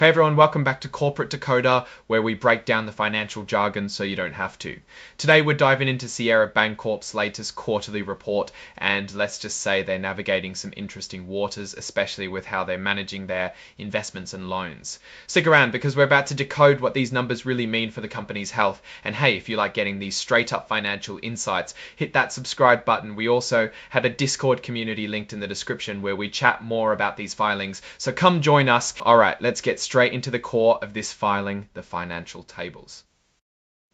Hey everyone, welcome back to Corporate Decoder, where we break down the financial jargon so you don't have to. Today we're diving into Sierra Bancorp's latest quarterly report, and let's just say they're navigating some interesting waters, especially with how they're managing their investments and loans. Stick around because we're about to decode what these numbers really mean for the company's health. And hey, if you like getting these straight up financial insights, hit that subscribe button. We also have a Discord community linked in the description where we chat more about these filings, so come join us. Alright, let's get straight into the core of this filing, the financial tables.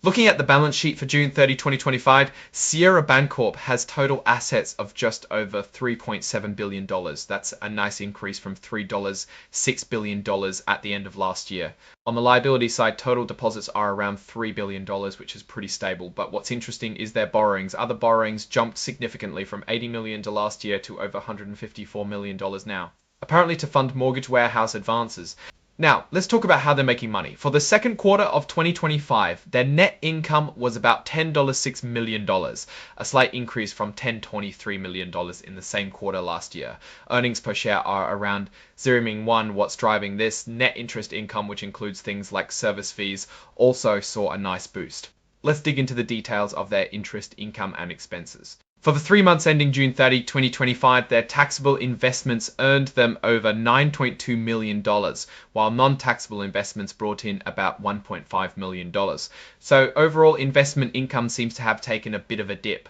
Looking at the balance sheet for June 30, 2025, Sierra Bancorp has total assets of just over $3.7 billion. That's a nice increase from $6 billion at the end of last year. On the liability side, total deposits are around $3 billion, which is pretty stable. But what's interesting is their borrowings. Other borrowings jumped significantly from $80 million last year to over $154 million now, apparently to fund mortgage warehouse advances. Now, let's talk about how they're making money. For the second quarter of 2025, their net income was about $10.6 million, a slight increase from $10.23 million in the same quarter last year. Earnings per share are around 0.1. What's driving this? Net interest income, which includes things like service fees, also saw a nice boost. Let's dig into the details of their interest income and expenses. For the 3 months ending June 30, 2025, their taxable investments earned them over $9.2 million, while non-taxable investments brought in about $1.5 million. So overall investment income seems to have taken a bit of a dip.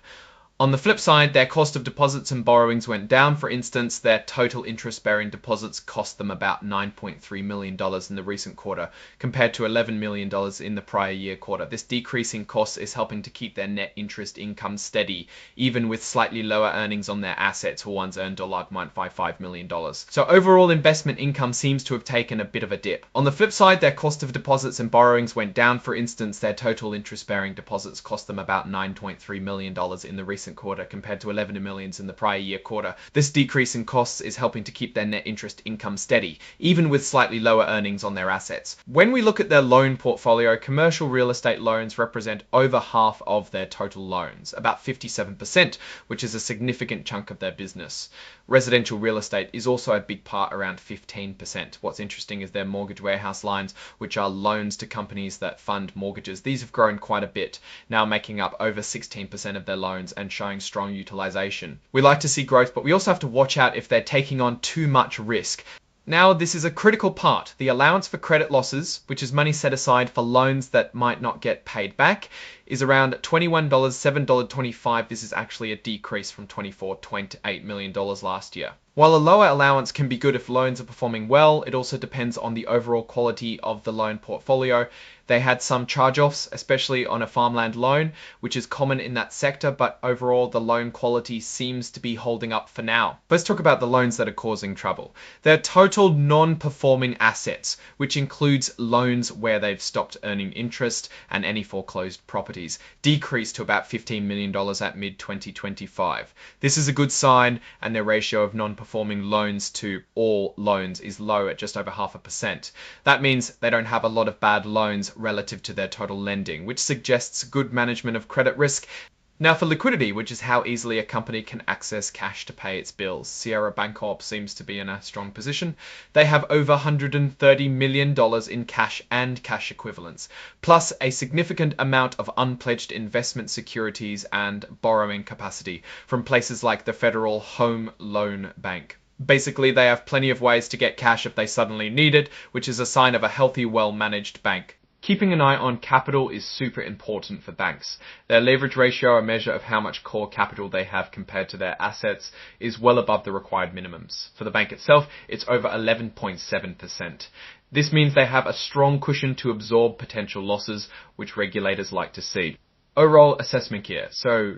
On the flip side, their cost of deposits and borrowings went down. For instance, their total interest-bearing deposits cost them about $9.3 million in the recent quarter, compared to $11 million in the prior year quarter. This decrease in costs is helping to keep their net interest income steady, even with slightly lower earnings on their assets, for ones earned $1.55 million. So overall investment income seems to have taken a bit of a dip. On the flip side, their cost of deposits and borrowings went down. For instance, their total interest-bearing deposits cost them about $9.3 million in the recent quarter compared to 11 million in the prior year quarter. This decrease in costs is helping to keep their net interest income steady, even with slightly lower earnings on their assets. When we look at their loan portfolio, commercial real estate loans represent over half of their total loans, about 57%, which is a significant chunk of their business. Residential real estate is also a big part, around 15%. What's interesting is their mortgage warehouse lines, which are loans to companies that fund mortgages. These have grown quite a bit, now making up over 16% of their loans and showing strong utilization. We like to see growth, but we also have to watch out if they're taking on too much risk. Now, this is a critical part. The allowance for credit losses, which is money set aside for loans that might not get paid back, is around $21, $7.25. This is actually a decrease from $24.8 million last year. While a lower allowance can be good if loans are performing well, it also depends on the overall quality of the loan portfolio. They had some charge-offs, especially on a farmland loan, which is common in that sector, but overall the loan quality seems to be holding up for now. Let's talk about the loans that are causing trouble. Their total non-performing assets, which includes loans where they've stopped earning interest and any foreclosed properties, decreased to about $15 million at mid-2025. This is a good sign, and their ratio of non-performing loans to all loans is low at just over 0.5%. That means they don't have a lot of bad loans relative to their total lending, which suggests good management of credit risk. Now for liquidity, which is how easily a company can access cash to pay its bills, Sierra Bancorp seems to be in a strong position. They have over $130 million in cash and cash equivalents, plus a significant amount of unpledged investment securities and borrowing capacity from places like the Federal Home Loan Bank. Basically, they have plenty of ways to get cash if they suddenly need it, which is a sign of a healthy, well-managed bank. Keeping an eye on capital is super important for banks. Their leverage ratio, a measure of how much core capital they have compared to their assets, is well above the required minimums. For the bank itself, it's over 11.7%. This means they have a strong cushion to absorb potential losses, which regulators like to see. Overall assessment here. So,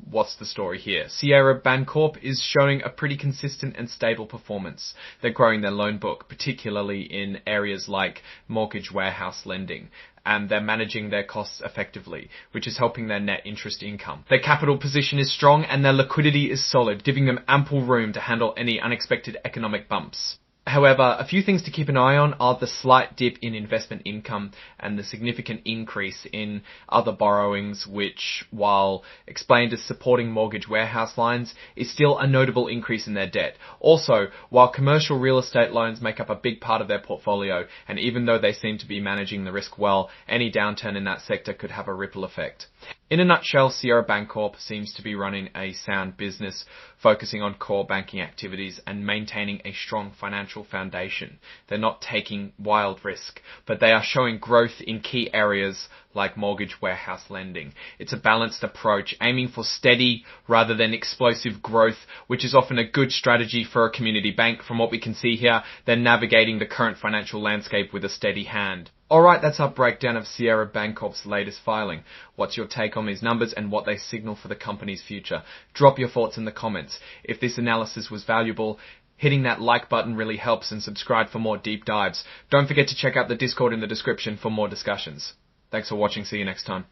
what's the story here? Sierra Bancorp is showing a pretty consistent and stable performance. They're growing their loan book, particularly in areas like mortgage warehouse lending, and they're managing their costs effectively, which is helping their net interest income. Their capital position is strong and their liquidity is solid, giving them ample room to handle any unexpected economic bumps. However, a few things to keep an eye on are the slight dip in investment income and the significant increase in other borrowings, which, while explained as supporting mortgage warehouse lines, is still a notable increase in their debt. Also, while commercial real estate loans make up a big part of their portfolio, and even though they seem to be managing the risk well, any downturn in that sector could have a ripple effect. In a nutshell, Sierra Bancorp seems to be running a sound business, focusing on core banking activities and maintaining a strong financial foundation. They're not taking wild risk, but they are showing growth in key areas like mortgage warehouse lending. It's a balanced approach, aiming for steady rather than explosive growth, which is often a good strategy for a community bank. From what we can see here, they're navigating the current financial landscape with a steady hand. Alright, that's our breakdown of Sierra Bancorp's latest filing. What's your take on these numbers and what they signal for the company's future? Drop your thoughts in the comments. If this analysis was valuable, hitting that like button really helps, and subscribe for more deep dives. Don't forget to check out the Discord in the description for more discussions. Thanks for watching. See you next time.